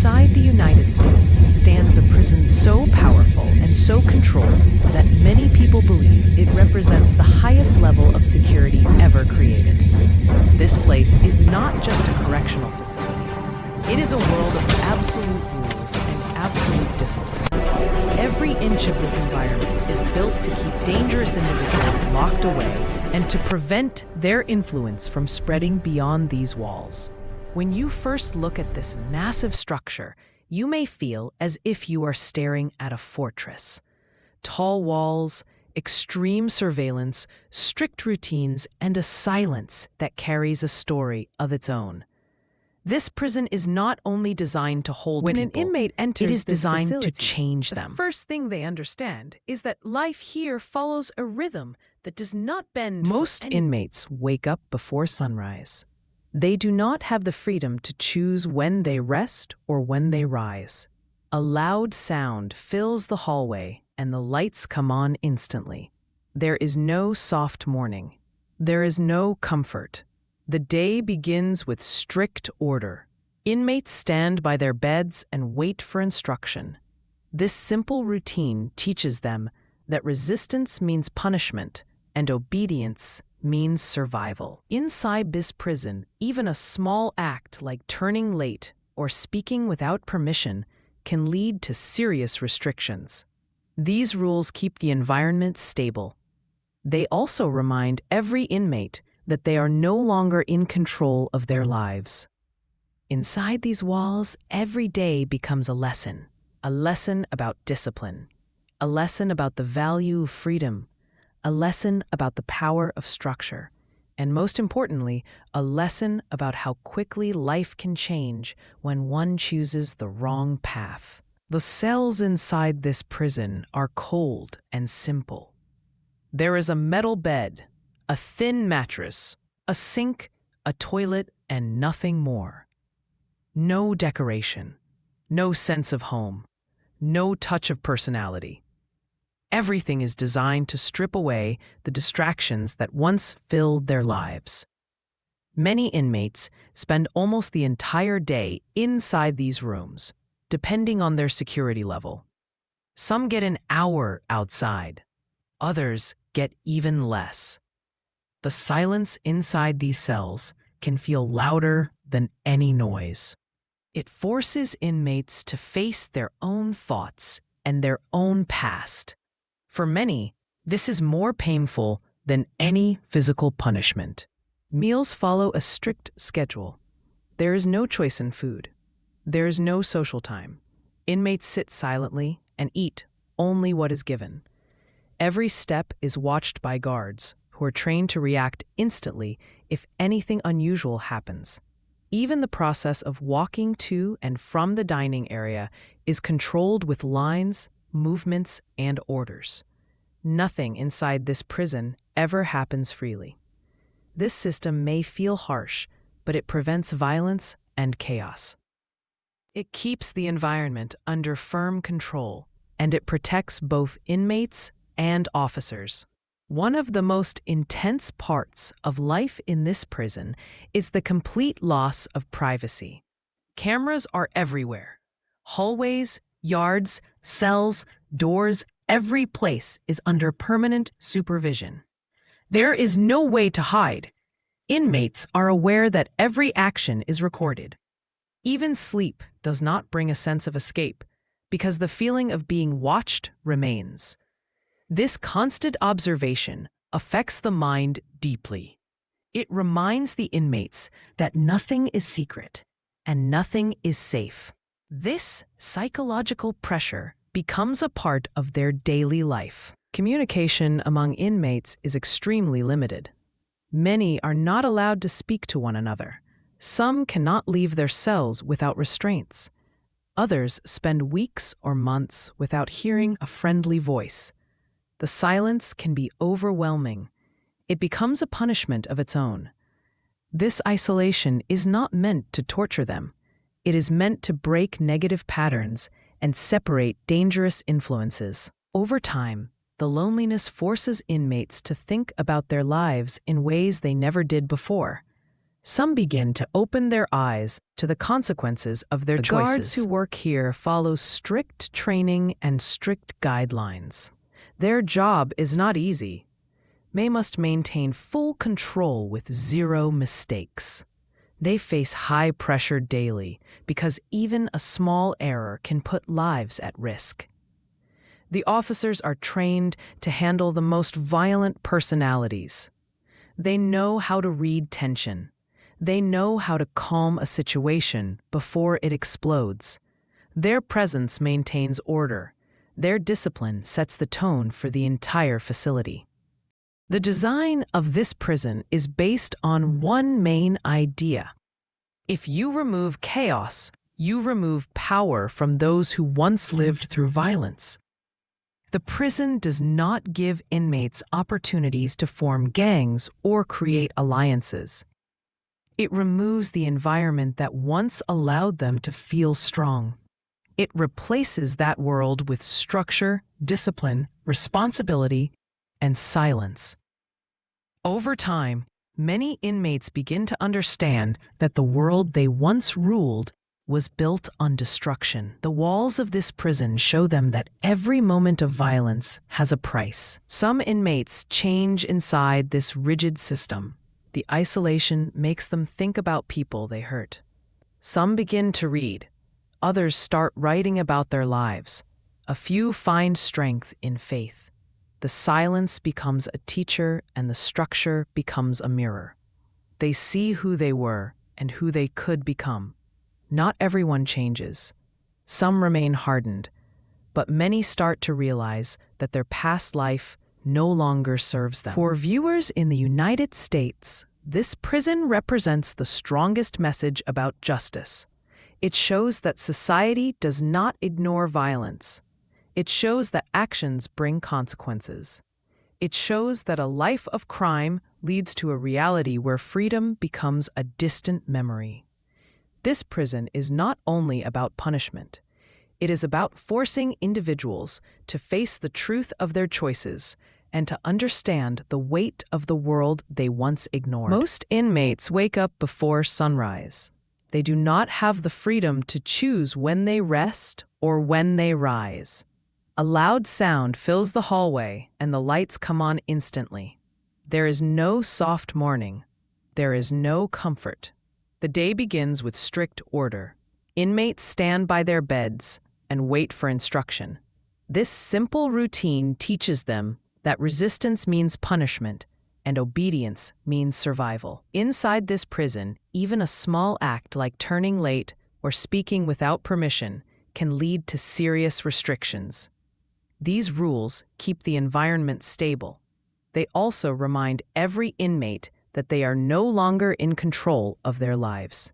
Inside the United States stands a prison so powerful and so controlled that many people believe it represents the highest level of security ever created. This place is not just a correctional facility. It is a world of absolute rules and absolute discipline. Every inch of this environment is built to keep dangerous individuals locked away and to prevent their influence from spreading beyond these walls. When you first look at this massive structure, you may feel as if you are staring at a fortress. Tall walls, extreme surveillance, strict routines, and a silence that carries a story of its own. This prison is not only designed to hold people, When an inmate enters it is this designed facility, to change the them. first thing they understand is that life here follows a rhythm that does not bend. Most inmates wake up before sunrise. They do not have the freedom to choose when they rest or when they rise. A loud sound fills the hallway and the lights come on instantly. There is no soft morning. There is no comfort. The day begins with strict order. Inmates stand by their beds and wait for instruction. This simple routine teaches them that resistance means punishment and obedience means survival. Inside this prison, even a small act like turning late or speaking without permission can lead to serious restrictions. These rules keep the environment stable. They also remind every inmate that they are no longer in control of their lives. Inside these walls, every day becomes a lesson about discipline, a lesson about the value of freedom, a lesson about the power of structure, and most importantly, a lesson about how quickly life can change when one chooses the wrong path. The cells inside this prison are cold and simple. There is a metal bed, a thin mattress, a sink, a toilet, and nothing more. No decoration, no sense of home, no touch of personality. Everything is designed to strip away the distractions that once filled their lives. Many inmates spend almost the entire day inside these rooms, depending on their security level. Some get an hour outside. Others get even less. The silence inside these cells can feel louder than any noise. It forces inmates to face their own thoughts and their own past. For many, this is more painful than any physical punishment. Meals follow a strict schedule. There is no choice in food. There is no social time. Inmates sit silently and eat only what is given. Every step is watched by guards who are trained to react instantly if anything unusual happens. Even the process of walking to and from the dining area is controlled with lines, movements, and orders. Nothing inside this prison ever happens freely. This system may feel harsh, but it prevents violence and chaos. It keeps the environment under firm control, and it protects both inmates and officers. One of the most intense parts of life in this prison is the complete loss of privacy. Cameras are everywhere. Hallways, yards, cells, doors, every place is under permanent supervision. There is no way to hide. Inmates are aware that every action is recorded. Even sleep does not bring a sense of escape because the feeling of being watched remains. This constant observation affects the mind deeply. It reminds the inmates that nothing is secret and nothing is safe. This psychological pressure becomes a part of their daily life. Communication among inmates is extremely limited. Many are not allowed to speak to one another. Some cannot leave their cells without restraints. Others spend weeks or months without hearing a friendly voice. The silence can be overwhelming. It becomes a punishment of its own. This isolation is not meant to torture them. It is meant to break negative patterns and separate dangerous influences. Over time, the loneliness forces inmates to think about their lives in ways they never did before. Some begin to open their eyes to the consequences of their choices. The guards who work here follow strict training and strict guidelines. Their job is not easy. They must maintain full control with zero mistakes. They face high pressure daily because even a small error can put lives at risk. The officers are trained to handle the most violent personalities. They know how to read tension. They know how to calm a situation before it explodes. Their presence maintains order. Their discipline sets the tone for the entire facility. The design of this prison is based on one main idea. If you remove chaos, you remove power from those who once lived through violence. The prison does not give inmates opportunities to form gangs or create alliances. It removes the environment that once allowed them to feel strong. It replaces that world with structure, discipline, responsibility, and silence. Over time, many inmates begin to understand that the world they once ruled was built on destruction. The walls of this prison show them that every moment of violence has a price. Some inmates change inside this rigid system. The isolation makes them think about people they hurt. Some begin to read. Others start writing about their lives. A few find strength in faith. The silence becomes a teacher and the structure becomes a mirror. They see who they were and who they could become. Not everyone changes. Some remain hardened, but many start to realize that their past life no longer serves them. For viewers in the United States, this prison represents the strongest message about justice. It shows that society does not ignore violence. It shows that actions bring consequences. It shows that a life of crime leads to a reality where freedom becomes a distant memory. This prison is not only about punishment. It is about forcing individuals to face the truth of their choices and to understand the weight of the world they once ignored. Most inmates wake up before sunrise. They do not have the freedom to choose when they rest or when they rise. A loud sound fills the hallway and the lights come on instantly. There is no soft morning. There is no comfort. The day begins with strict order. Inmates stand by their beds and wait for instruction. This simple routine teaches them that resistance means punishment and obedience means survival. Inside this prison, even a small act like turning late or speaking without permission can lead to serious restrictions. These rules keep the environment stable. They also remind every inmate that they are no longer in control of their lives.